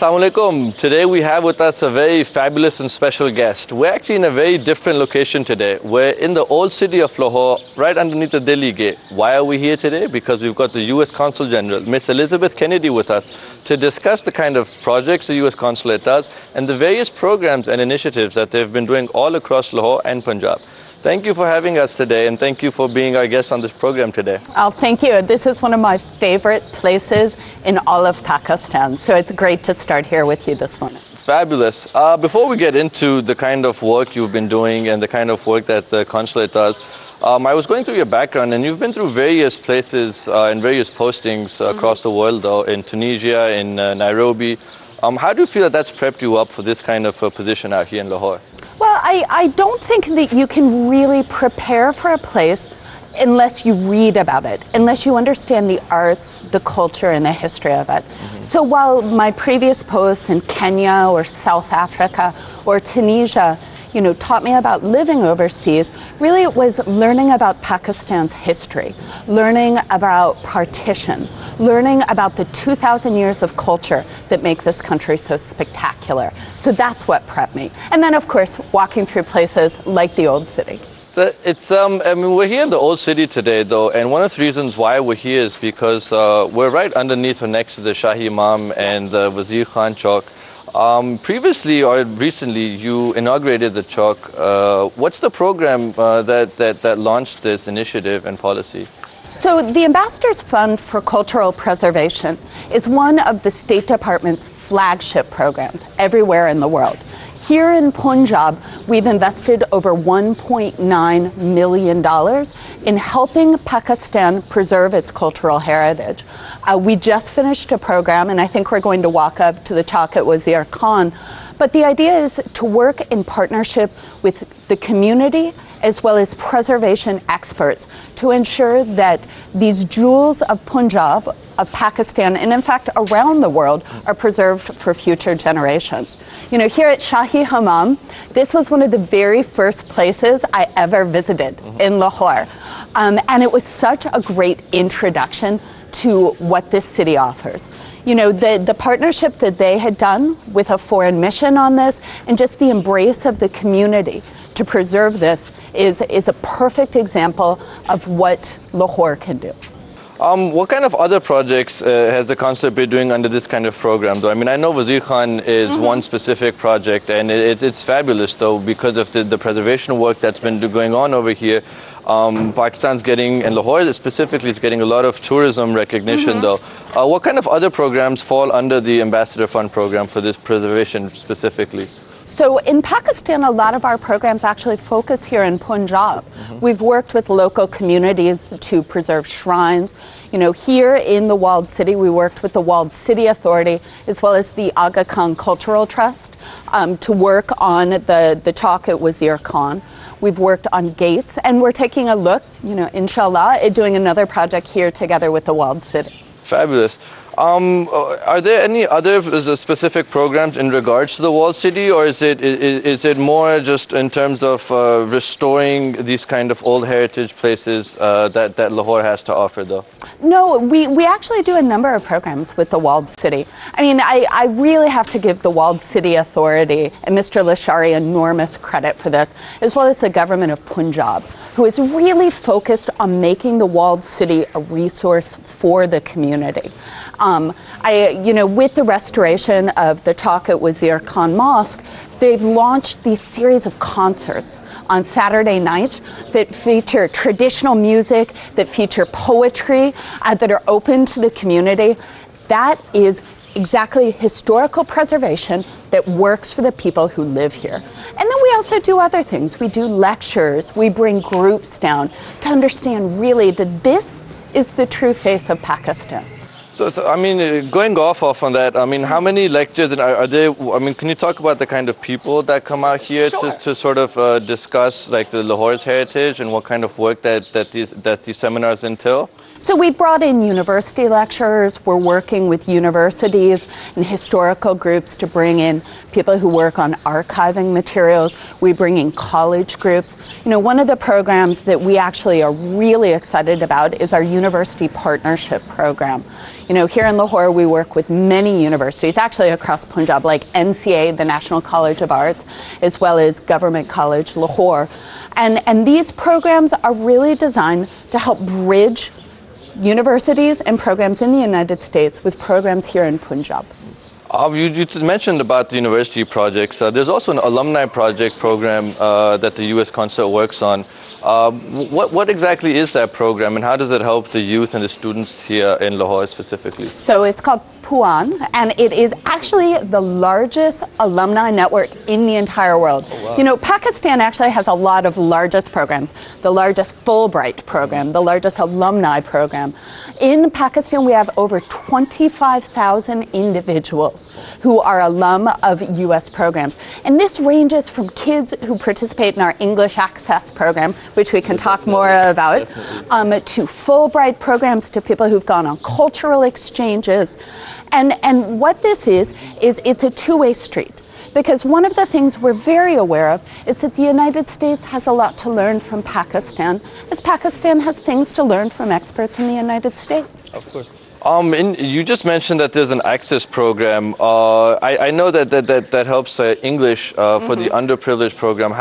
Assalamu alaikum. Today we have with us a very fabulous and special guest. We're actually in a very different location today. We're in the old city of Lahore, right underneath the Delhi gate. Why are we here today? Because we've got the US Consul General, Miss Elizabeth Kennedy, with us to discuss the kind of projects the US Consulate does and the various programs and initiatives that they've been doing all across Lahore and Punjab. Thank you for having us today, and thank you for being our guest on this program today. Oh, thank you. This is one of my favorite places in all of Pakistan, so it's great to start here with you this morning. Fabulous. Before we get into the kind of work you've been doing and the kind of work that the consulate does, I was going through your background, and you've been through various places and various postings across the world, though, in Tunisia, in Nairobi. How do you feel that that's prepped you up for this kind of position out here in Lahore? Well, I don't think that you can really prepare for a place unless you read about it, unless you understand the arts, the culture, and the history of it. So while my previous posts in Kenya or South Africa or Tunisia, taught me about living overseas, really it was learning about Pakistan's history, learning about partition, learning about the 2,000 years of culture that make this country so spectacular. So that's what prepped me. And then, of course, walking through places like the Old City. We're here in the Old City today, though, and one of the reasons why we're here is because we're right underneath or next to the Shahi Imam and the Wazir Khan Chowk. Previously or recently, you inaugurated the Chowk. What's the program that launched this initiative and policy? So the Ambassadors Fund for Cultural Preservation is one of the State Department's flagship programs everywhere in the world. Here in Punjab, we've invested over $1.9 million in helping Pakistan preserve its cultural heritage. We just finished a program, and I think we're going to walk up to the Chowk at Wazir Khan. But the idea is to work in partnership with the community as well as preservation experts to ensure that these jewels of Punjab, of Pakistan, and in fact around the world are preserved for future generations. Here at Shahi Hammam, this was one of the very first places I ever visited in Lahore. And it was such a great introduction to what this city offers. The partnership that they had done with a foreign mission on this and just the embrace of the community to preserve this is a perfect example of what Lahore can do. What kind of other projects has the consulate been doing under this kind of program, though? I know Wazir Khan is one specific project, and it's fabulous, though, because of the preservation work that's been going on over here. Pakistan's getting, and Lahore specifically, is getting a lot of tourism recognition, though. What kind of other programs fall under the Ambassador Fund program for this preservation specifically? So in Pakistan, a lot of our programs actually focus here in Punjab. We've worked with local communities to preserve shrines. Here in the Walled City, we worked with the Walled City Authority as well as the Agha Cultural Trust to work on the Chowk at Wazir Khan. We've worked on gates, and we're taking a look, inshallah, at doing another project here together with the Walled City. Fabulous. Are there any other specific programs in regards to the Walled City, or is it more just in terms of restoring these kind of old heritage places that Lahore has to offer, though? No, we actually do a number of programs with the Walled City. I really have to give the Walled City Authority and Mr. Lashari enormous credit for this, as well as the government of Punjab, who is really focused on making the Walled City a resource for the community. With the restoration of the Chowk at Wazir Khan Mosque, they've launched these series of concerts on Saturday nights that feature traditional music, that feature poetry, that are open to the community. That is exactly historical preservation that works for the people who live here. And then we also do other things. We do lectures, we bring groups down to understand really that this is the true face of Pakistan. So going off on that, how many lectures are there? Can you talk about the kind of people that come out here to sort of discuss like the Lahore's heritage and what kind of work that these seminars entail? So we brought in university lecturers. We're working with universities and historical groups to bring in people who work on archiving materials. We bring in college groups. You know, one of the programs that we actually are really excited about is our university partnership program. You know, here in Lahore, we work with many universities, actually across Punjab, like NCA, the National College of Arts, as well as Government College, Lahore. And these programs are really designed to help bridge universities and programs in the United States with programs here in Punjab. You mentioned about the university projects. There's also an alumni project program that the U.S. Consul works on. What exactly is that program, and how does it help the youth and the students here in Lahore specifically? So it's called Puan, and it is actually the largest alumni network in the entire world. Oh, wow. You know, Pakistan actually has a lot of largest programs, the largest Fulbright program, the largest alumni program. In Pakistan, we have over 25,000 individuals who are alum of U.S. programs. And this ranges from kids who participate in our English Access program, which we can talk more about, to Fulbright programs, to people who've gone on cultural exchanges. And what this is it's a two-way street. Because one of the things we're very aware of is that the United States has a lot to learn from Pakistan, as Pakistan has things to learn from experts in the United States. Of course. You just mentioned that there's an access program. I know that helps English for the underprivileged program.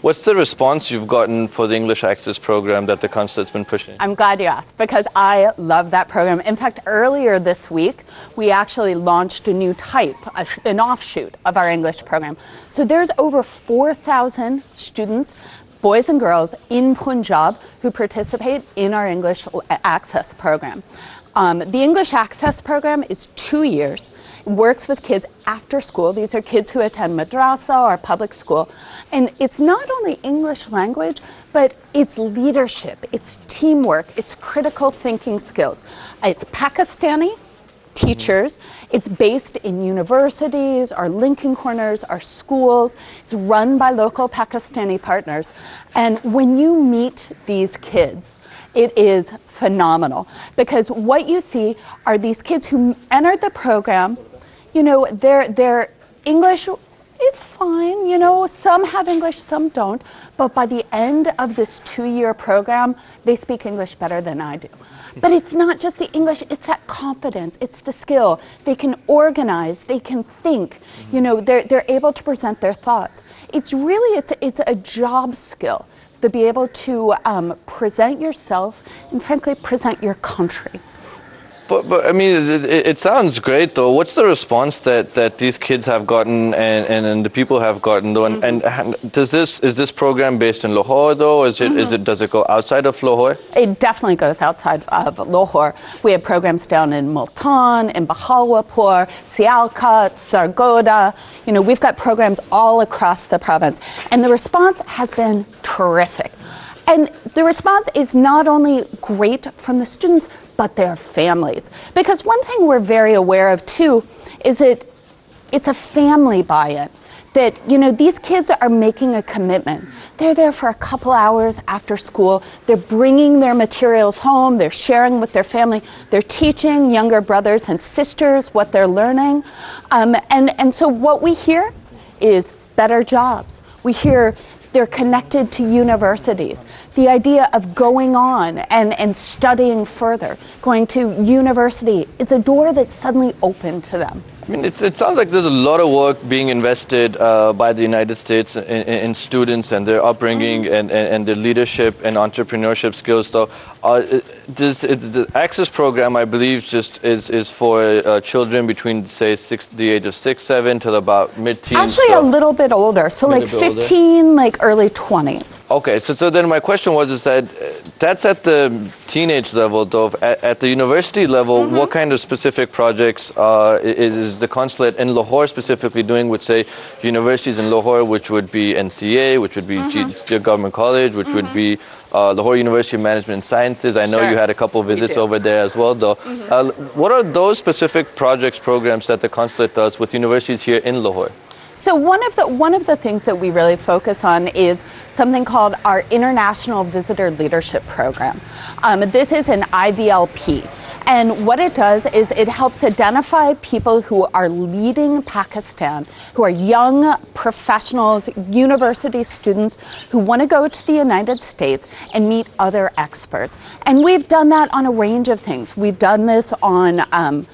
What's the response you've gotten for the English access program that the consulate's been pushing? I'm glad you asked, because I love that program. In fact, earlier this week, we actually launched a new type, an offshoot of our English program. So there's over 4,000 students, boys and girls in Punjab, who participate in our English Access program. The English Access program is 2 years. It works with kids after school. These are kids who attend madrasa or public school. And it's not only English language, but it's leadership, it's teamwork, it's critical thinking skills. It's Pakistani teachers. It's based in universities, our Lincoln Corners, our schools. It's run by local Pakistani partners. And when you meet these kids, it is phenomenal, because what you see are these kids who entered the program. You know, their English is fine, you know, some have English, some don't, but by the end of this 2-year program, they speak English better than I do. But it's not just the English, it's that confidence, it's the skill. They can organize, they can think, you know, they're able to present their thoughts. It's really, it's a job skill, to be able to present yourself and frankly present your country. But I mean, it sounds great though. What's the response that these kids have gotten and the people have gotten though? And is this program based in Lahore though? Does it go outside of Lahore? It definitely goes outside of Lahore. We have programs down in Multan, in Bahawalpur, Sialkot, Sargodha. You know, we've got programs all across the province, and the response has been terrific. And the response is not only great from the students, but their families. Because one thing we're very aware of too is that it's a family buy-in. That, you know, these kids are making a commitment. They're there for a couple hours after school. They're bringing their materials home. They're sharing with their family. They're teaching younger brothers and sisters what they're learning. And so what we hear is better jobs. We hear they're connected to universities. The idea of going on and studying further, going to university, it's a door that's suddenly open to them. I mean, it sounds like there's a lot of work being invested by the United States in students and their upbringing and their leadership and entrepreneurship skills. So, the Access program, I believe, just is for children between, say, the age of 6, 7 till about mid-teens. Actually, a little bit older, so like 15, like early 20s. Okay, so then my question was that that's at the teenage level, though. At the university level, what kind of specific projects is the consulate in Lahore specifically doing with, say, universities in Lahore, which would be NCA, which would be Government College, which would be Lahore University of Management and Sciences. I know you had a couple visits over there as well, though. What are those specific projects, programs that the consulate does with universities here in Lahore? So one of the things that we really focus on is something called our International Visitor Leadership Program. This is an IVLP. And what it does is it helps identify people who are leading Pakistan, who are young professionals, university students who want to go to the United States and meet other experts. And we've done that on a range of things. We've done this on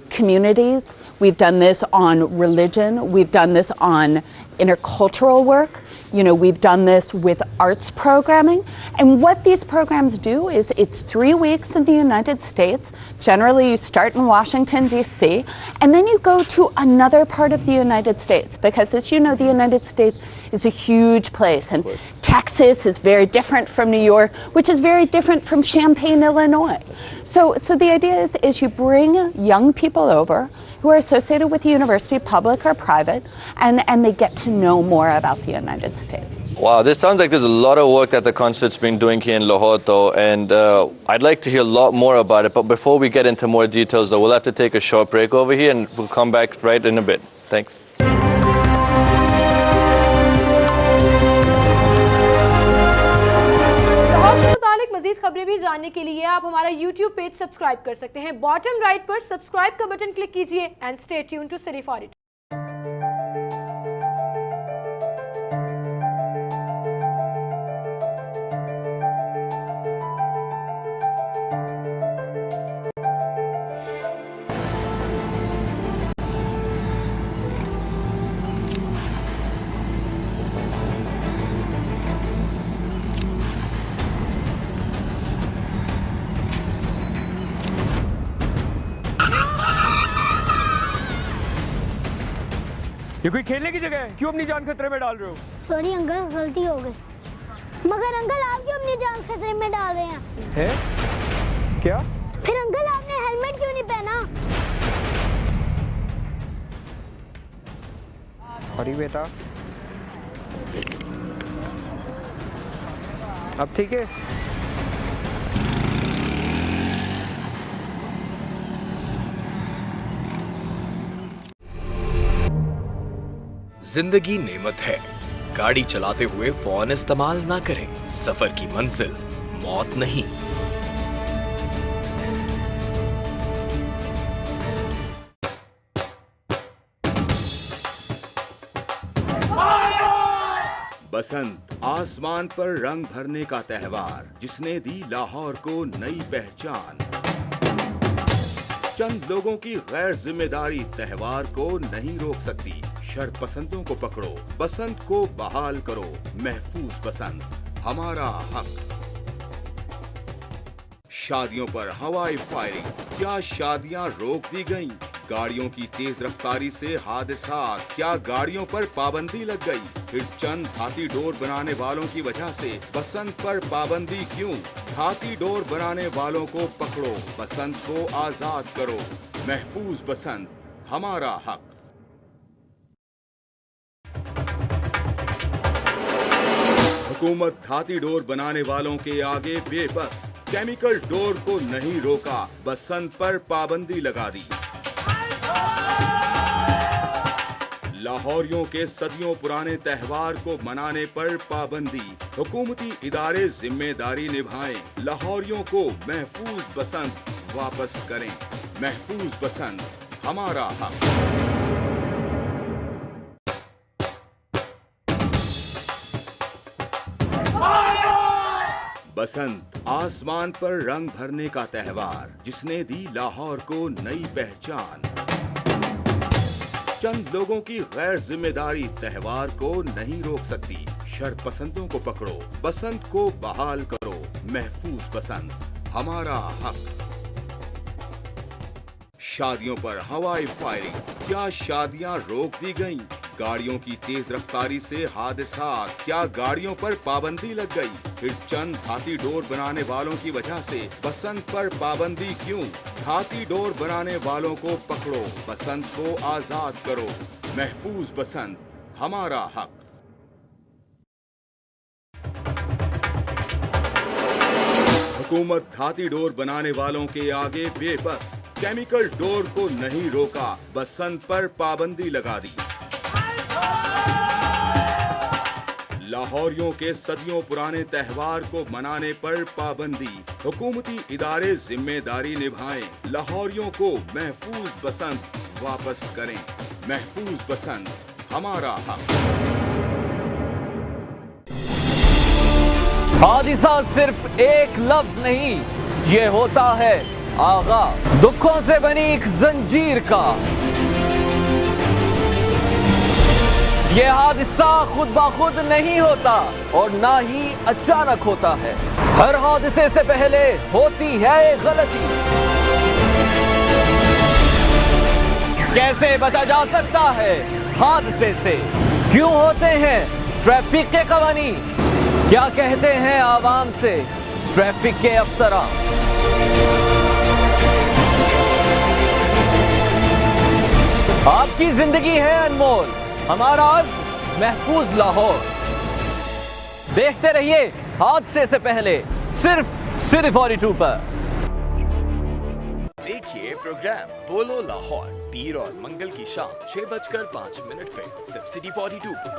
communities. We've done this on religion. We've done this on intercultural work. You know, we've done this with arts programming. And what these programs do is it's 3 weeks in the United States. Generally, you start in Washington, D.C., and then you go to another part of the United States. Because as you know, the United States is a huge place. And Texas is very different from New York, which is very different from Champaign, Illinois. So the idea is you bring young people over who are associated with the university, public or private, and they get to know more about the United States. Wow, this sounds like there's a lot of work that the consulate's been doing here in Lahore, though, and I'd like to hear a lot more about it. But before we get into more details, though, we'll have to take a short break over here, and we'll come back right in a bit. Thanks. मज़ीद खबरें भी जानने के लिए आप हमारा YouTube page subscribe कर सकते हैं। बॉटम राइट पर सब्सक्राइब का बटन क्लिक कीजिए and stay tune to City42। ये कोई खेलने की जगह है? क्यों अपनी जान खतरे में डाल रहे हो? सॉरी अंकल, गलती हो गई। मगर अंकल आप क्यों अपनी जान खतरे में डाल रहे हैं? हैं? क्या? फिर अंकल आपने हेलमेट क्यों नहीं पहना? सॉरी बेटा। अब ठीक है? जिंदगी नेमत है। गाड़ी चलाते हुए फोन इस्तेमाल ना करें। सफर की मंजिल मौत नहीं। बसंत आसमान पर रंग भरने का त्योहार, जिसने दी लाहौर को नई पहचान। चंद लोगों की गैर जिम्मेदारी त्योहार को नहीं रोक सकती। शरपसंदों को पकड़ो, बसंत को बहाल करो। महफूज बसंत हमारा हक। शादियों पर हवाई फायरिंग, क्या शादियां रोक दी गईं? गाड़ियों की तेज रफ्तारी से हादसात, क्या गाड़ियों पर पाबंदी लग गई? फिर चंद धाती डोर बनाने वालों की वजह से बसंत पर पाबंदी क्यों? धाती डोर बनाने वालों को पकड़ो, बसंत को आजाद करो। महफूज बसंत हमारा हक। हुकूमत धाती डोर बनाने वालों के आगे बेबस। केमिकल डोर को नहीं रोका, बसंत पर पाबंदी लगा दी। लाहौरियों के सदियों पुराने त्योहार को मनाने पर पाबंदी। हुकूमती इदारे जिम्मेदारी निभाएं। लाहौरियों को महफूज बसंत वापस करें। महफूज बसंत हमारा हक। बसंत आसमान पर रंग भरने का त्योहार, जिसने दी लाहौर को नई पहचान। चंद लोगों की गैर जिम्मेदारी त्योहार को नहीं रोक सकती। शरपसंदों को पकड़ो, बसंत को बहाल करो। महफूज बसंत हमारा हक। शादियों पर हवाई फायरिंग, क्या शादियां रोक दी गईं? गाड़ियों की तेज रफ्तारी से हादसात, क्या गाड़ियों पर पाबंदी लग गई? फिर चंद धाती डोर बनाने वालों की वजह से बसंत पर पाबंदी क्यों? धाती डोर बनाने वालों को पकड़ो, बसंत को आजाद करो। महफूज बसंत हमारा हक। हुकूमत धाती डोर बनाने वालों के आगे बेबस। केमिकल डोर को नहीं रोका, बसंत पर पाबंदी लगा दी। लाहौरियों के सदियों पुराने त्योहार को मनाने पर पाबंदी। हुकूमती इदारे जिम्मेदारी निभाएं, लाहौरियों को महफूज बसंत वापस करें। महफूज बसंत हमारा हक। हादिसा सिर्फ एक लफ्ज नहीं, ये होता है आगा, दुखों से बनी एक जंजीर का। ये हादसा खुद ब खुद नहीं होता और ना ही अचानक होता है। हर हादसे से पहले होती है एक गलती। कैसे बचा जा सकता है हादसे से? क्यों होते हैं ट्रैफिक के कवानीन? क्या कहते हैं आवाम से ट्रैफिक के अफसरान? आपकी जिंदगी है अनमोल, हमारा महफूज लाहौर। देखते रहिए हादसे से पहले सिर्फ City42 पर। देखिए प्रोग्राम बोलो लाहौर पीर और मंगल की शाम 6:05 पे सिर्फ City42 पर।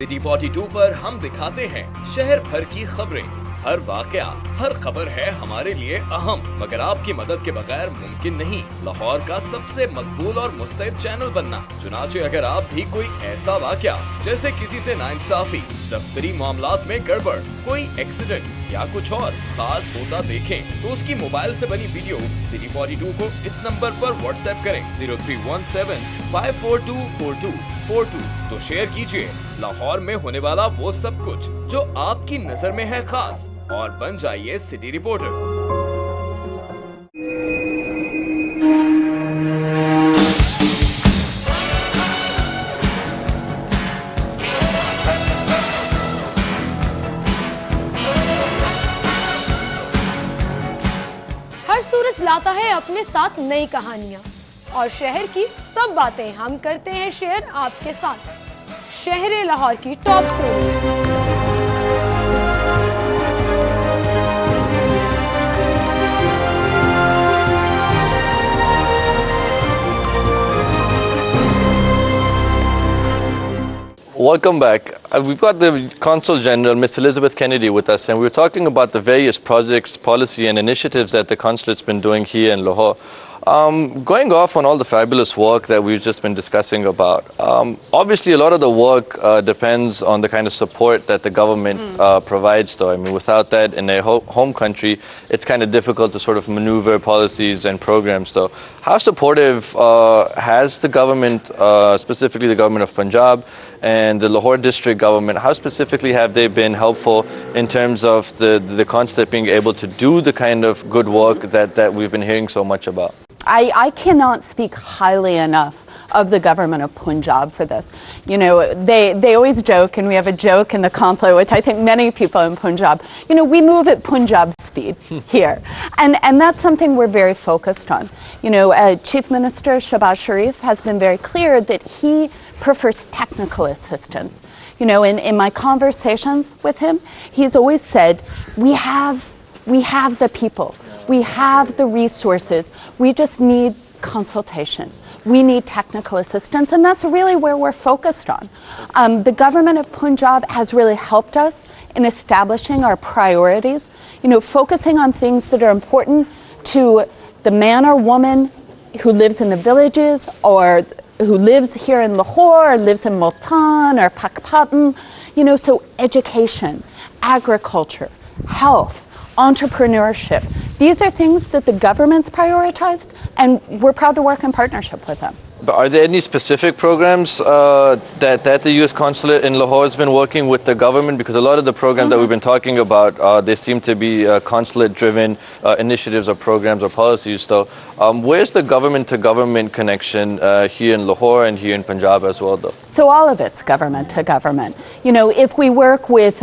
City42 पर हम दिखाते हैं शहर भर की खबरें। हर वाकया, हर खबर है हमारे लिए अहम, मगर आपकी मदद के बगैर मुमकिन नहीं लाहौर का सबसे मकबूल और मुस्तैद चैनल बनना। चुनाचे अगर आप भी कोई ऐसा वाकया जैसे किसी से नाइंसाफी, दफ्तरी मामलात में गड़बड़, कोई एक्सीडेंट या कुछ और खास होता देखें तो उसकी मोबाइल से बनी वीडियो City42 को इस नंबर पर व्हाट्सएप करें 0317 5424242। तो शेयर कीजिए लाहौर में होने वाला वो सब कुछ जो आपकी नजर में है खास और बन जाइए सिटी रिपोर्टर। हर सूरज लाता है अपने साथ नई कहानियां और शहर की सब बातें हम करते हैं शेयर आपके साथ। शहर लाहौर की top stories. Welcome back. We've got the Consul General, Miss Elizabeth Kennedy, with us, and we're talking about the various projects, policy, and initiatives that the consulate's been doing here in Lahore. Going off on all the fabulous work that we've just been discussing about, obviously a lot of the work depends on the kind of support that the government provides, though. I mean, without that in their home country, it's kind of difficult to sort of maneuver policies and programs. So how supportive has the government, specifically the government of Punjab and the Lahore district government, how specifically have they been helpful in terms of the consulate being able to do the kind of good work that we've been hearing so much about? I cannot speak highly enough of the government of Punjab for this. You know, they always joke, and we have a joke in the consulate, which I think many people in Punjab, you know, we move at Punjab speed here. And that's something we're very focused on. You know, Chief Minister Shahbaz Sharif has been very clear that he prefers technical assistance. You know, in my conversations with him, he's always said, we have the people. We have the resources. We just need consultation. We need technical assistance, and that's really where we're focused on. The government of Punjab has really helped us in establishing our priorities, you know, focusing on things that are important to the man or woman who lives in the villages or who lives here in Lahore or lives in Multan or Pakpatan, you know, so education, agriculture, health, entrepreneurship. These are things that the government's prioritized, and we're proud to work in partnership with them. But are there any specific programs that the U.S. Consulate in Lahore has been working with the government? Because a lot of the programs that we've been talking about, they seem to be consulate-driven initiatives or programs or policies. So where's the government-to-government connection here in Lahore and here in Punjab as well, though? So all of it's government-to-government. You know, if we work with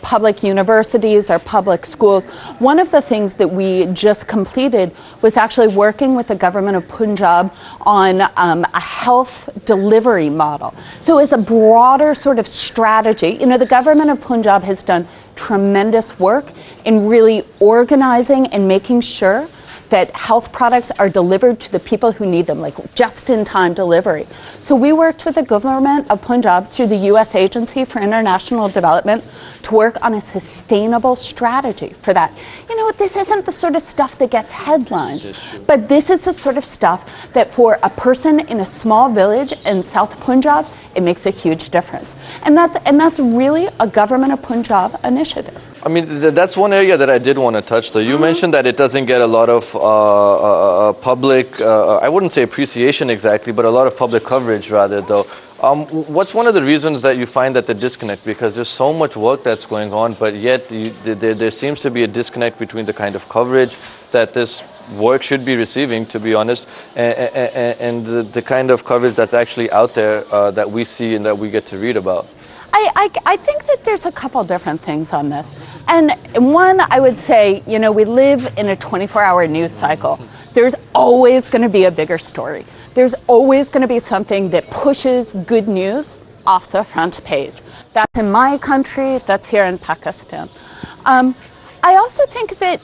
public universities or public schools, one of the things that we just completed was actually working with the government of Punjab on a health delivery model. So as a broader sort of strategy, you know, the government of Punjab has done tremendous work in really organizing and making sure that health products are delivered to the people who need them, like just-in-time delivery. So we worked with the government of Punjab through the U.S. Agency for International Development to work on a sustainable strategy for that. You know, this isn't the sort of stuff that gets headlines, but this is the sort of stuff that for a person in a small village in South Punjab, it makes a huge difference. And that's really a government of Punjab initiative. I mean, that's one area that I did want to touch, though. You mentioned that it doesn't get a lot of public, I wouldn't say appreciation exactly, but a lot of public coverage, rather, though. What's one of the reasons that you find that the disconnect? Because there's so much work that's going on, but yet there seems to be a disconnect between the kind of coverage that this work should be receiving, to be honest, and the kind of coverage that's actually out there that we see and that we get to read about. I think that there's a couple different things on this. And one, I would say, you know, we live in a 24-hour news cycle. There's always going to be a bigger story. There's always going to be something that pushes good news off the front page. That's in my country, that's here in Pakistan. I also think that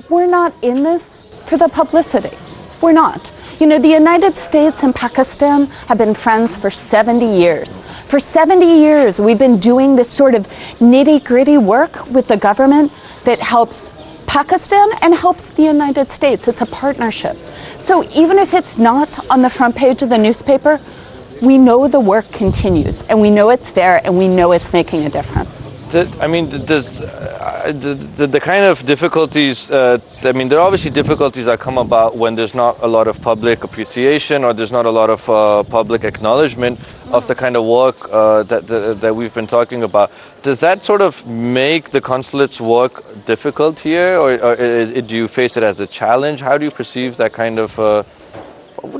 we're not in this for the publicity. We're not. You know, the United States and Pakistan have been friends for 70 years. For 70 years, we've been doing this sort of nitty-gritty work with the government that helps Pakistan and helps the United States. It's a partnership. So even if it's not on the front page of the newspaper, we know the work continues, and we know it's there, and we know it's making a difference. I mean, does the kind of difficulties, I mean, there are obviously difficulties that come about when there's not a lot of public appreciation or there's not a lot of public acknowledgement of the kind of work that we've been talking about. Does that sort of make the consulate's work difficult here, or do you face it as a challenge? How do you perceive that kind of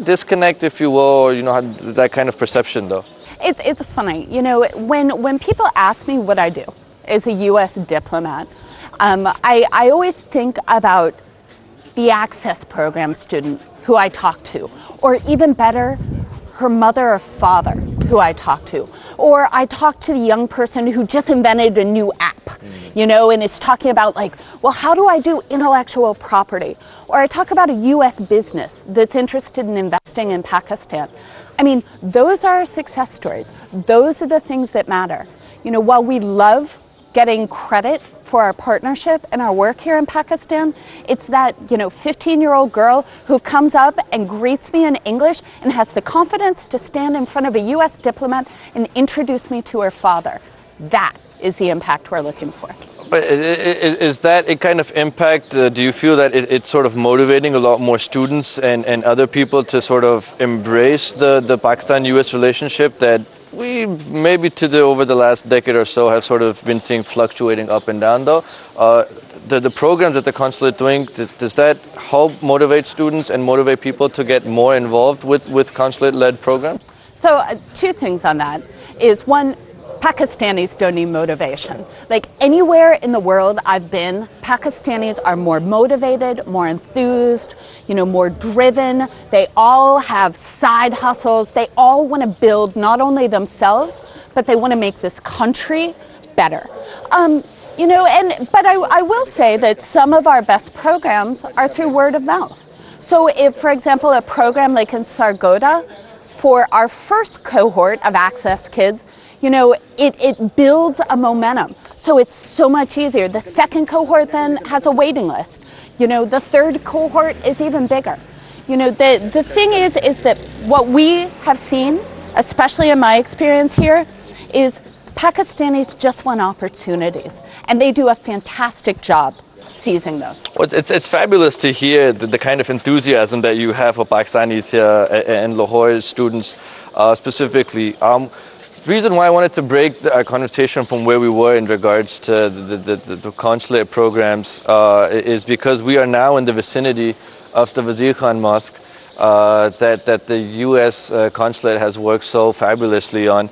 disconnect, if you will, or, you know, that kind of perception, though? It's funny, you know, when people ask me what I do as a U.S. diplomat, I always think about the Access Program student who I talk to, or even better, her mother or father who I talk to, or I talk to the young person who just invented a new app, you know, and is talking about like, well, how do I do intellectual property? Or I talk about a U.S. business that's interested in investing in Pakistan. I mean, those are our success stories. Those are the things that matter. You know, while we love getting credit for our partnership and our work here in Pakistan, it's that, you know, 15-year-old girl who comes up and greets me in English and has the confidence to stand in front of a U.S. diplomat and introduce me to her father. That is the impact we're looking for. But is that a kind of impact? Do you feel that it's sort of motivating a lot more students and other people to sort of embrace the Pakistan-US relationship that we maybe over the last decade or so have sort of been seeing fluctuating up and down, though? The programs that the consulate doing, does that help motivate students and motivate people to get more involved with consulate-led programs? So two things on that is, one, Pakistanis don't need motivation. Like anywhere in the world I've been, Pakistanis are more motivated, more enthused, you know, more driven. They all have side hustles. They all want to build not only themselves, but they want to make this country better. You know, but I will say that some of our best programs are through word of mouth. So if, for example, a program like in Sargodha, for our first cohort of Access kids, you know, it builds a momentum. So it's so much easier. The second cohort then has a waiting list. You know, the third cohort is even bigger. You know, the thing is that what we have seen, especially in my experience here, is Pakistanis just want opportunities, and they do a fantastic job seizing those. Well, it's fabulous to hear the kind of enthusiasm that you have for Pakistanis here and Lahore students specifically. The reason why I wanted to break our conversation from where we were in regards to the consulate programs is because we are now in the vicinity of the Wazir Khan Mosque that the U.S. consulate has worked so fabulously on.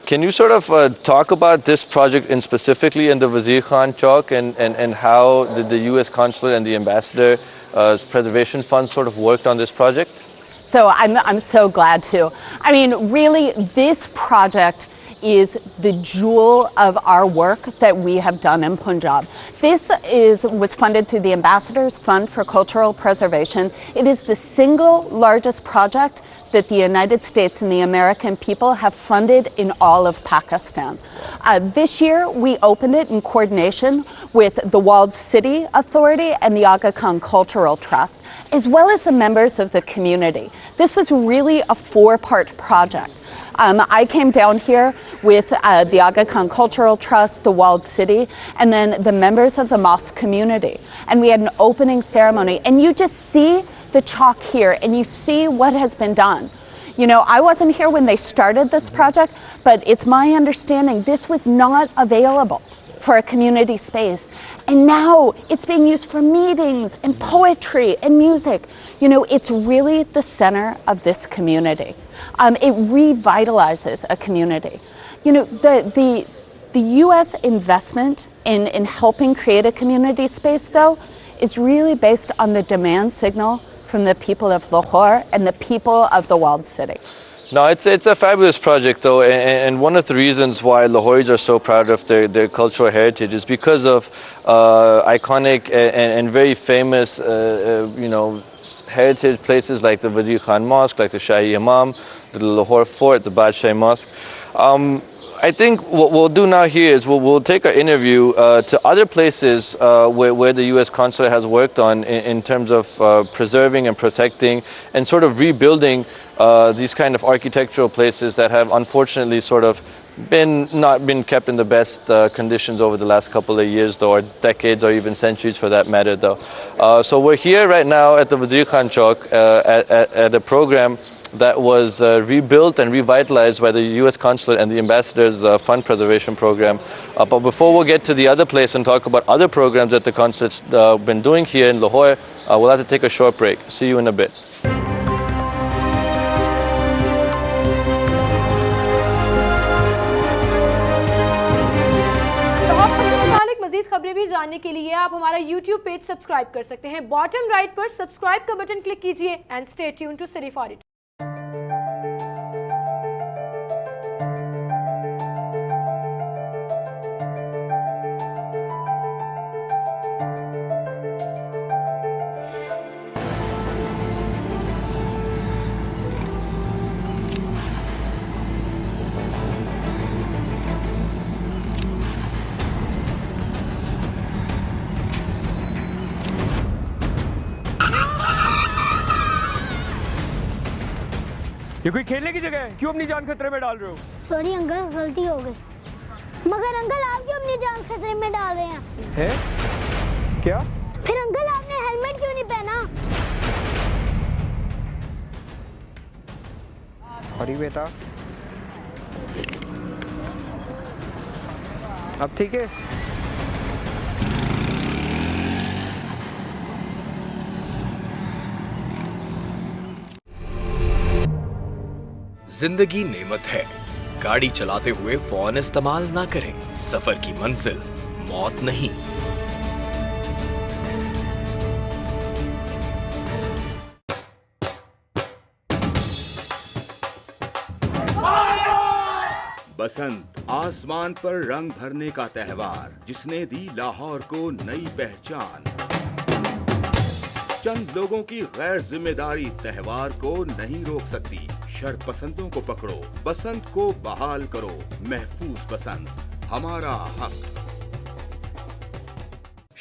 Can you sort of talk about this project in specifically in the Wazir Khan Chowk and how the U.S. consulate and the ambassador preservation fund sort of worked on this project? So I'm so glad to. I mean, really, this project is the jewel of our work that we have done in Punjab. This was funded through the Ambassador's Fund for Cultural Preservation. It is the single largest project that the United States and the American people have funded in all of Pakistan. This year, we opened it in coordination with the Walled City Authority and the Agha Cultural Trust, as well as the members of the community. This was really a four-part project. I came down here with the Agha Cultural Trust, the Walled City, and then the members of the mosque community. And we had an opening ceremony. And you just see the chalk here, and you see what has been done. You know, I wasn't here when they started this project, but it's my understanding this was not available for a community space. And now it's being used for meetings and poetry and music. You know, it's really the center of this community. It revitalizes a community. You know, the U.S. investment in helping create a community space, though, is really based on the demand signal from the people of Lahore and the people of the Walled City. No, it's a fabulous project, though, and one of the reasons why Lahoris are so proud of their cultural heritage is because of iconic and very famous, heritage places like the Wazir Khan Mosque, like the Shahi Imam, the Lahore Fort, the Badshah Mosque. I think what we'll do now here is we'll take our interview to other places where the U.S. consulate has worked on in terms of preserving and protecting and sort of rebuilding these kind of architectural places that have unfortunately sort of not been kept in the best conditions over the last couple of years, though, or decades, or even centuries for that matter, though. So we're here right now at the Wazir Khan Chowk at a program that was rebuilt and revitalized by the U.S. Consulate and the Ambassador's Fund Preservation Program. But before we get to the other place and talk about other programs that the Consulate's been doing here in Lahore, we'll have to take a short break. See you in a bit. मज़ीद खबरें भी जानने के लिए आप हमारा YouTube page subscribe कर सकते हैं। बॉटम राइट पर सब्सक्राइब का बटन क्लिक कीजिए and stay tuned to City42। ये कोई खेलने की जगह है? क्यों अपनी जान खतरे में डाल रहे हो? सॉरी अंकल, गलती हो गई। मगर अंकल आप क्यों अपनी जान खतरे में डाल रहे हैं? हैं? क्या? फिर अंकल आपने हेलमेट क्यों नहीं पहना? सॉरी बेटा। अब ठीक है? जिंदगी नेमत है, गाड़ी चलाते हुए फोन इस्तेमाल ना करें। सफर की मंजिल मौत नहीं। बसंत आसमान पर रंग भरने का त्योहार जिसने दी लाहौर को नई पहचान। चंद लोगों की गैर जिम्मेदारी त्योहार को नहीं रोक सकती। शरपसंदों को पकड़ो, बसंत को बहाल करो। महफूज बसंत हमारा हक।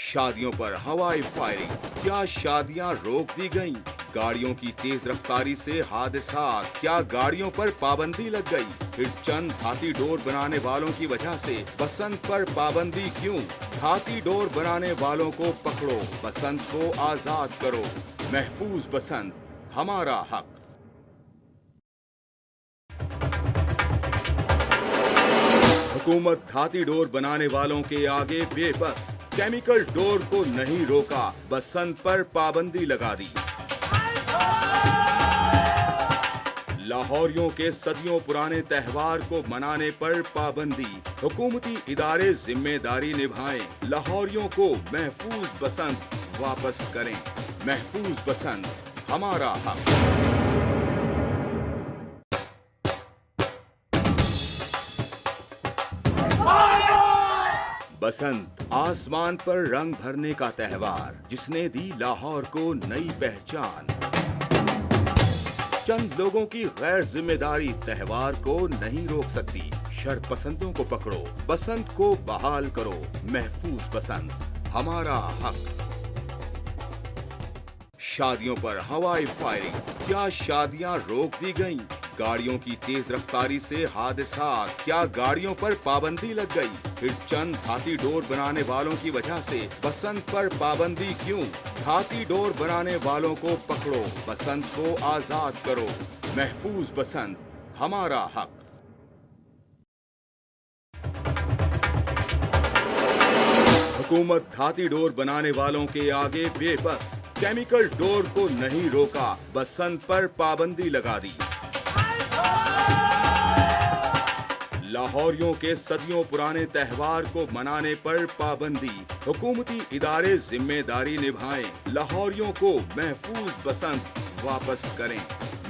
शादियों पर हवाई फायरिंग, क्या शादियां रोक दी गईं? गाड़ियों की तेज रफ्तारी से हादसात, क्या गाड़ियों पर पाबंदी लग गई? फिर चंद हाथी डोर बनाने वालों की वजह से बसंत पर पाबंदी क्यों? हाथी डोर बनाने वालों को पकड़ो, बसंत को आजाद करो। महफूज बसंत हमारा हक। हुकूमत हाथी डोर बनाने वालों के आगे बेबस। केमिकल डोर को नहीं रोका, बसंत पर पाबंदी लगा दी। लाहौरियों के सदियों पुराने त्योहार को मनाने पर पाबंदी। हुकूमती इदारे जिम्मेदारी निभाएं, लाहौरियों को महफूज बसंत वापस करें। महफूज बसंत हमारा हक। बसंत आसमान पर रंग भरने का त्योहार जिसने दी लाहौर को नई पहचान। चंद लोगों की गैर जिम्मेदारी त्योहार को नहीं रोक सकती। शरपसंदों को पकड़ो, बसंत को बहाल करो, महफूज बसंत हमारा हक। शादियों पर हवाई फायरिंग, क्या शादियां रोक दी गईं? गाड़ियों की तेज रफ्तारी से हादसात, क्या गाड़ियों पर पाबंदी लग गई? फिर चंद धाती डोर बनाने वालों की वजह से बसंत पर पाबंदी क्यों? धाती डोर बनाने वालों को पकड़ो, बसंत को आजाद करो, महफूज बसंत हमारा हक। हुकूमत धाती डोर बनाने वालों के आगे बेबस, केमिकल डोर को नहीं रोका, बसंत पर पाबंदी लगा दी। लाहौरियों के सदियों पुराने त्योहार को मनाने पर पाबंदी, हुकूमती इदारे जिम्मेदारी निभाएं, लाहौरियों को महफूज बसंत वापस करें,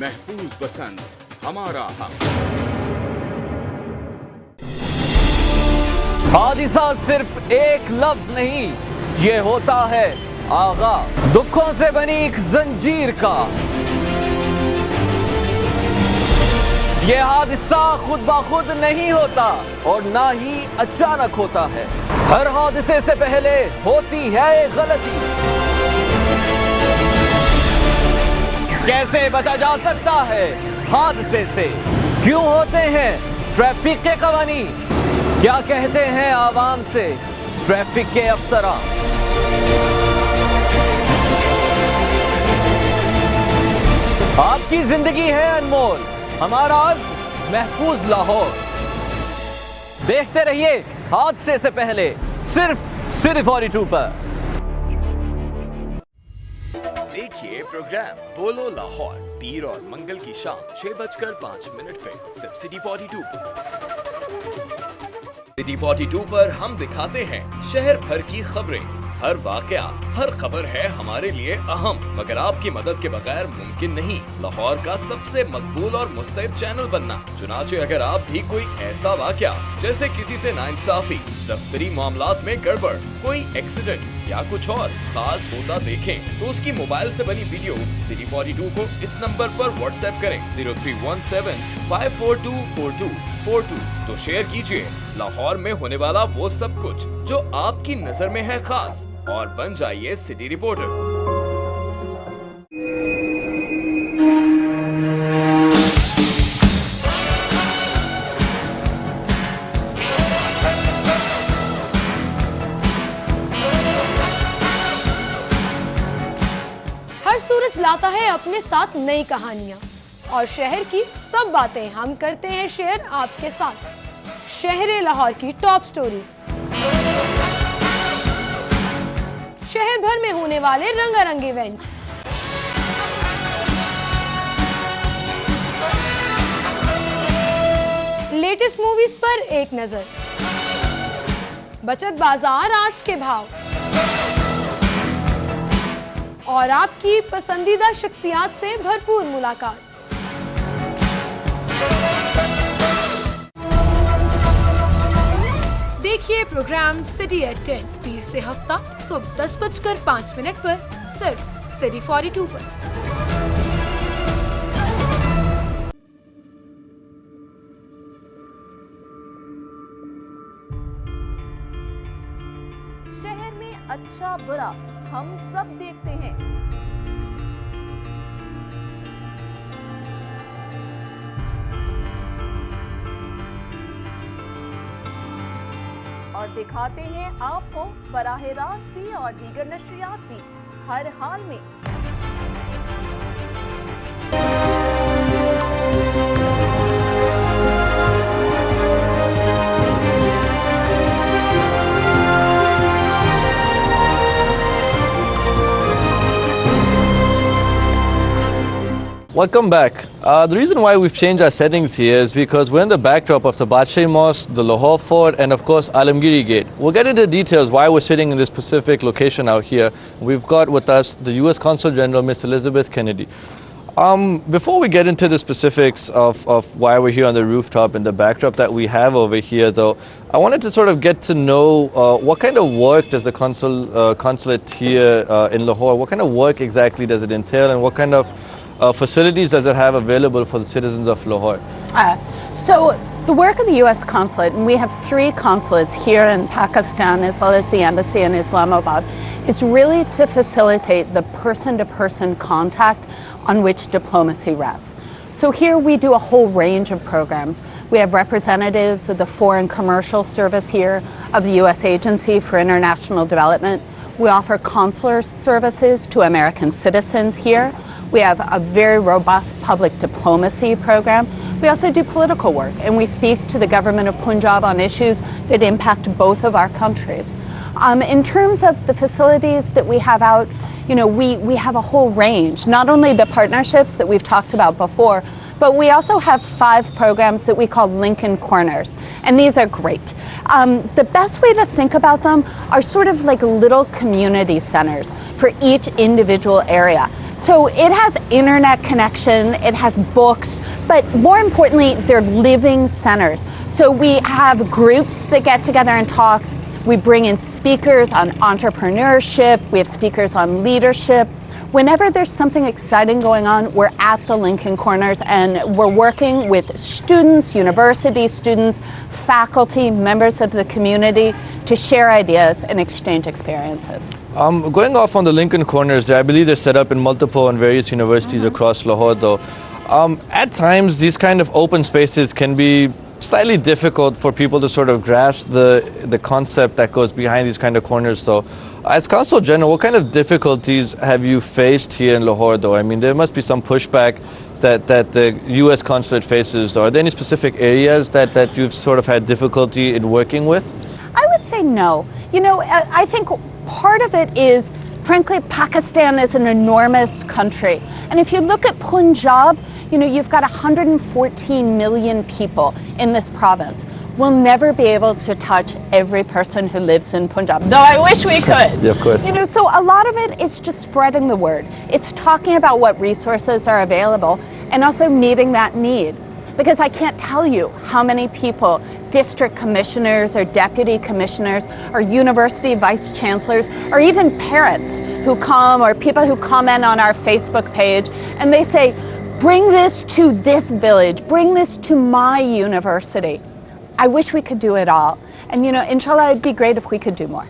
महफूज बसंत हमारा हक। हादिसा सिर्फ एक लफ्ज नहीं, ये होता है आगा, दुखों से बनी एक जंजीर का। ये हादसा खुद ब खुद नहीं होता और ना ही अचानक होता है। हर हादसे से पहले होती है एक गलती। कैसे बचा जा सकता है हादसे से? क्यों होते हैं ट्रैफिक के कवानीन? क्या कहते हैं आवाम से ट्रैफिक के अफसरान? आपकी जिंदगी है अनमोल, हमारा महफूज लाहौर। देखते रहिए हादसे से पहले सिर्फ City42 पर। देखिए प्रोग्राम बोलो लाहौर पीर और मंगल की शाम 6:05 पे सिर्फ City42 पर। City42 पर हम दिखाते हैं शहर भर की खबरें। हर वाकया, हर खबर है हमारे लिए अहम, मगर आपकी मदद के बगैर मुमकिन नहीं लाहौर का सबसे मकबूल और मुस्तैद चैनल बनना। चुनाचे अगर आप भी कोई ऐसा वाकया जैसे किसी से नाइंसाफी, दफ्तरी मामलात में गड़बड़, कोई एक्सीडेंट या कुछ और खास होता देखें तो उसकी मोबाइल से बनी वीडियो City42 को इस नंबर पर व्हाट्सएप करें 0317 5424242 तो शेयर कीजिए लाहौर में होने वाला वो सब कुछ जो आपकी नजर में है खास और बन जाइए सिटी रिपोर्टर। हर सूरज लाता है अपने साथ नई कहानियां और शहर की सब बातें हम करते हैं शेयर आपके साथ। शहर लाहौर की टॉप स्टोरीज, शहर भर में होने वाले रंगारंग इवेंट्स, लेटेस्ट मूवीज पर एक नजर, बचत बाजार आज के भाव और आपकी पसंदीदा शख्सियात से भरपूर मुलाकात। देखिए प्रोग्राम सिटी एट 10 पीर से हफ्ता सुबह 10:05 पर सिर्फ City42 पर। शहर में अच्छा बुरा हम सब देखते हैं। और दिखाते हैं आपको बराह रास्त भी और दीगर नशरियात भी हर हाल में। Welcome back. The reason why we've changed our settings here is because we're in the backdrop of the Badshah Mosque, the Lahore Fort, and of course Alamgiri Gate. We'll get into the details why we're sitting in this specific location out here. We've got with us the US Consul General, Miss Elizabeth Kennedy. Before we get into the specifics of why we're here on the rooftop and the backdrop that we have over here, though, I wanted to sort of get to know what kind of work does the consulate here in Lahore, what kind of work exactly does it entail, and what kind of facilities does it have available for the citizens of Lahore? So the work of the U.S. consulate, and we have 3 consulates here in Pakistan as well as the embassy in Islamabad, is really to facilitate the person-to-person contact on which diplomacy rests. So here we do a whole range of programs. We have representatives of the Foreign Commercial Service here, of the U.S. Agency for International Development. We offer consular services to American citizens here. We have a very robust public diplomacy program. We also do political work, and we speak to the government of Punjab on issues that impact both of our countries. In terms of the facilities that we have out, we have a whole range, not only the partnerships that we've talked about before, but we also have 5 programs that we call Lincoln Corners, and these are great. The best way to think about them are sort of like little community centers for each individual area. So it has internet connection, it has books, but more importantly, they're living centers. So we have groups that get together and talk. We bring in speakers on entrepreneurship, we have speakers on leadership. Whenever there's something exciting going on, we're at the Lincoln Corners, and we're working with students, university students, faculty, members of the community to share ideas and exchange experiences. Going off on the Lincoln Corners, I believe they're set up in multiple and various universities across Lahore, though. At times, these kind of open spaces can be slightly difficult for people to sort of grasp the concept that goes behind these kind of corners, though. As Consul General, what kind of difficulties have you faced here in Lahore, though? I mean, there must be some pushback that the U.S. consulate faces, though. Are there any specific areas that you've sort of had difficulty in working with? I would say no. I think part of it is, frankly, Pakistan is an enormous country. And if you look at Punjab, you've got 114 million people in this province. We'll never be able to touch every person who lives in Punjab, though I wish we could. Yeah, of course. So a lot of it is just spreading the word. It's talking about what resources are available and also meeting that need. Because I can't tell you how many people, district commissioners or deputy commissioners or university vice chancellors or even parents who come, or people who comment on our Facebook page, and they say, bring this to this village, bring this to my university. I wish we could do it all. And inshallah, it'd be great if we could do more.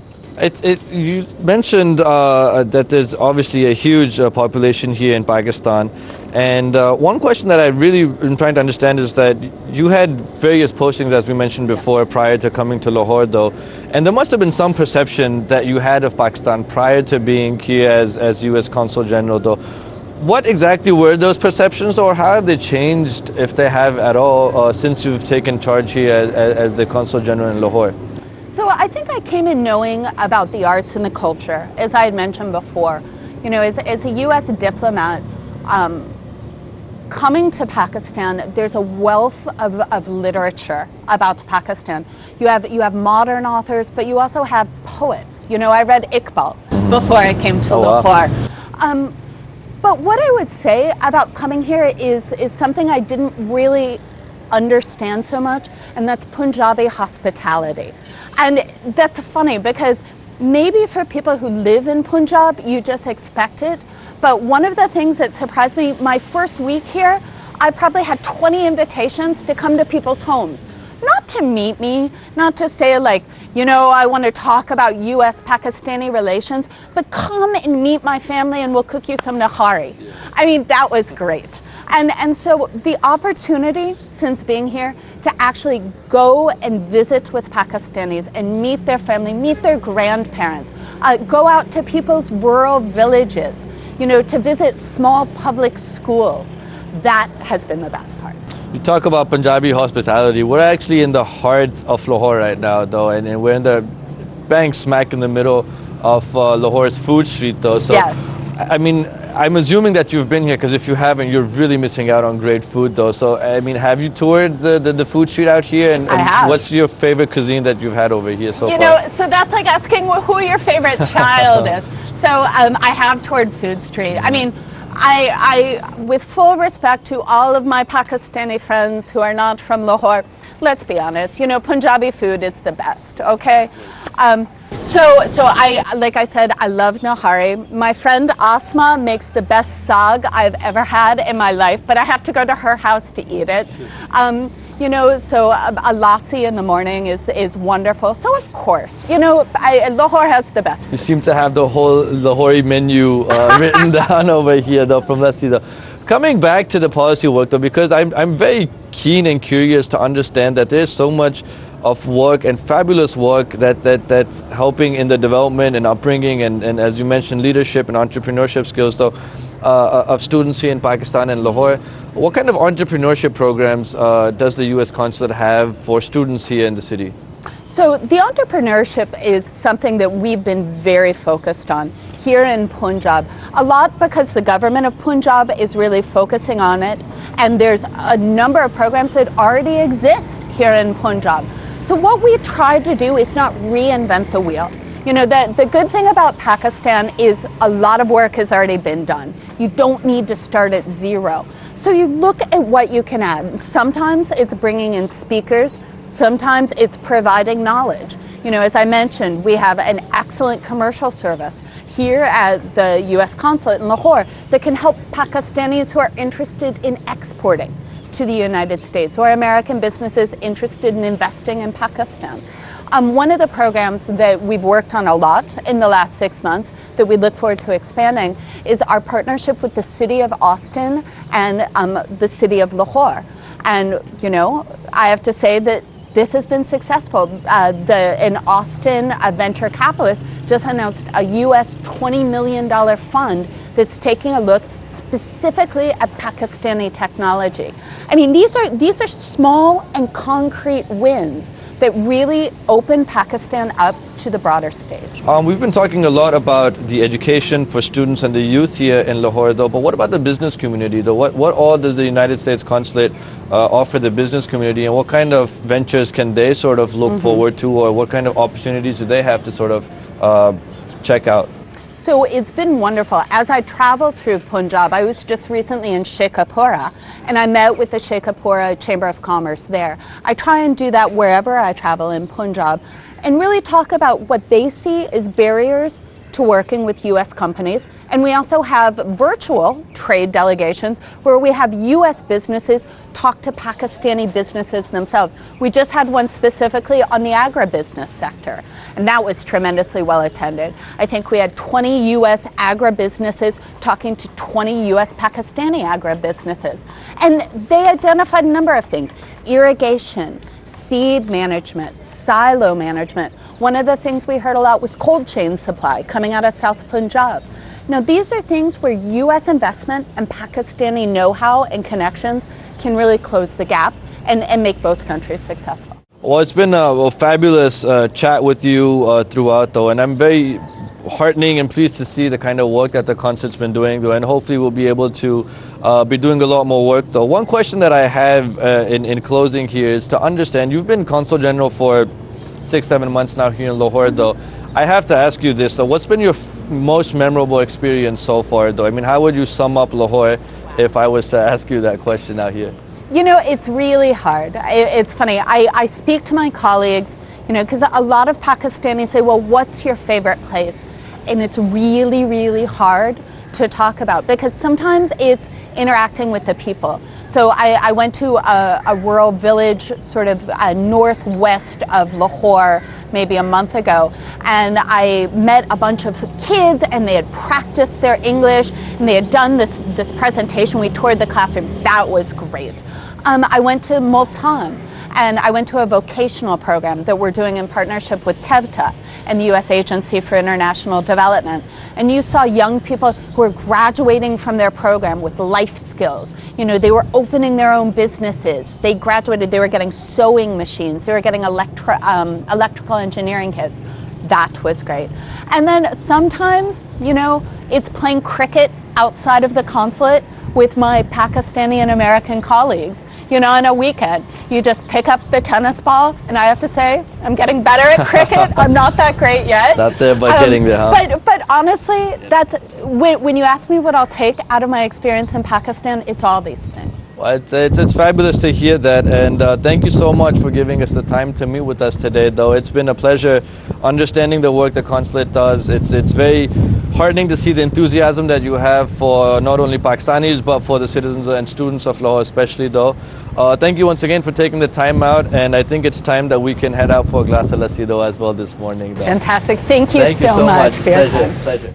You mentioned that there's obviously a huge population here in Pakistan, and one question that I really am trying to understand is that you had various postings, as we mentioned before, prior to coming to Lahore, though, and there must have been some perception that you had of Pakistan prior to being here as U.S. Consul General, though. What exactly were those perceptions, or how have they changed, if they have at all, since you've taken charge here as the Consul General in Lahore? So I think I came in knowing about the arts and the culture, as I had mentioned before. As a U.S. diplomat, coming to Pakistan, there's a wealth of literature about Pakistan. You have modern authors, but you also have poets. I read Iqbal before I came to Lahore. Wow. But what I would say about coming here is something I didn't really understand so much, and that's Punjabi hospitality. And that's funny because maybe for people who live in Punjab, you just expect it. But one of the things that surprised me, my first week here, I probably had 20 invitations to come to people's homes. Not to meet me, not to say I want to talk about U.S.-Pakistani relations, but come and meet my family and we'll cook you some nahari. I mean, that was great. And so the opportunity since being here to actually go and visit with Pakistanis and meet their family, meet their grandparents, go out to people's rural villages, to visit small public schools, that has been the best part. You talk about Punjabi hospitality. We're actually in the heart of Lahore right now, though, and we're in the bang smack in the middle of Lahore's food street, though. So, yes. I mean, I'm assuming that you've been here, because if you haven't, you're really missing out on great food, though. So, I mean, have you toured the food street out here? And I have. What's your favorite cuisine that you've had over here so far? So that's like asking who your favorite child is. So I have toured Food Street. I mean, with full respect to all of my Pakistani friends who are not from Lahore, let's be honest, Punjabi food is the best, okay? Like I said, I love Nahari. My friend Asma makes the best saag I've ever had in my life, but I have to go to her house to eat it. So a lassi in the morning is wonderful. So of course, Lahore has the best food. You seem to have the whole Lahori menu written down over here, though, from Lassi, though. Coming back to the policy work, though, because I'm very keen and curious to understand that there's so much of work and fabulous work that's helping in the development and upbringing and as you mentioned, leadership and entrepreneurship skills of students here in Pakistan and Lahore. What kind of entrepreneurship programs does the U.S. Consulate have for students here in the city? So the entrepreneurship is something that we've been very focused on here in Punjab, a lot because the government of Punjab is really focusing on it, and there's a number of programs that already exist here in Punjab. So what we try to do is not reinvent the wheel. The good thing about Pakistan is a lot of work has already been done. You don't need to start at zero. So you look at what you can add. Sometimes it's bringing in speakers. Sometimes it's providing knowledge. As I mentioned, we have an excellent commercial service here at the U.S. Consulate in Lahore that can help Pakistanis who are interested in exporting to the United States or American businesses interested in investing in Pakistan. One of the programs that we've worked on a lot in the last 6 months that we look forward to expanding is our partnership with the City of Austin and the City of Lahore. And, I have to say that this has been successful. In Austin, a venture capitalist just announced a US $20 million fund that's taking a look specifically at Pakistani technology. I mean, these are small and concrete wins that really open Pakistan up to the broader stage. We've been talking a lot about the education for students and the youth here in Lahore, though, but what about the business community, though? What all does the United States Consulate offer the business community, and what kind of ventures can they sort of look forward to, or what kind of opportunities do they have to sort of check out? So it's been wonderful. As I travel through Punjab, I was just recently in Sheikhupura, and I met with the Sheikhupura Chamber of Commerce there. I try and do that wherever I travel in Punjab and really talk about what they see as barriers to working with U.S. companies. And we also have virtual trade delegations where we have U.S. businesses talk to Pakistani businesses themselves. We just had one specifically on the agribusiness sector, and that was tremendously well attended. I think we had 20 U.S. agribusinesses talking to 20 U.S. Pakistani agribusinesses. And they identified a number of things: irrigation, seed management, silo management. One of the things we heard a lot was cold chain supply coming out of South Punjab. Now, these are things where U.S. investment and Pakistani know-how and connections can really close the gap and make both countries successful. Well, it's been a fabulous chat with you throughout, though, and I'm very heartening and pleased to see the kind of work that the consulate's been doing, though, and hopefully we'll be able to be doing a lot more work, though. One question that I have in closing here is to understand, you've been Consul General for 6-7 months now here in Lahore, though. I have to ask you this, though. What's been your most memorable experience so far, though? I mean, how would you sum up Lahore if I was to ask you that question out here? It's really hard. It's funny. I speak to my colleagues, because a lot of Pakistanis say, well, what's your favorite place? And it's really, really hard to talk about because sometimes it's interacting with the people. So I went to a rural village sort of northwest of Lahore maybe a month ago, and I met a bunch of kids, and they had practiced their English, and they had done this presentation. We toured the classrooms. That was great. I went to Multan, and I went to a vocational program that we're doing in partnership with TEVTA and the U.S. Agency for International Development. And you saw young people who were graduating from their program with life skills. They were opening their own businesses. They graduated, they were getting sewing machines, they were getting electrical engineering kits. That was great. And then sometimes, it's playing cricket outside of the consulate with my Pakistani and American colleagues. On a weekend, you just pick up the tennis ball, and I have to say, I'm getting better at cricket. I'm not that great yet. Not there, but getting there, huh? But honestly, when you ask me what I'll take out of my experience in Pakistan, it's all these things. Well, it's fabulous to hear that, and thank you so much for giving us the time to meet with us today, though. It's been a pleasure understanding the work the consulate does. It's very heartening to see the enthusiasm that you have for not only Pakistanis, but for the citizens and students of Lahore especially, though. Thank you once again for taking the time out, and I think it's time that we can head out for a glass of lassi, though, as well this morning, though. Fantastic. Thank you so much for your time. Pleasure.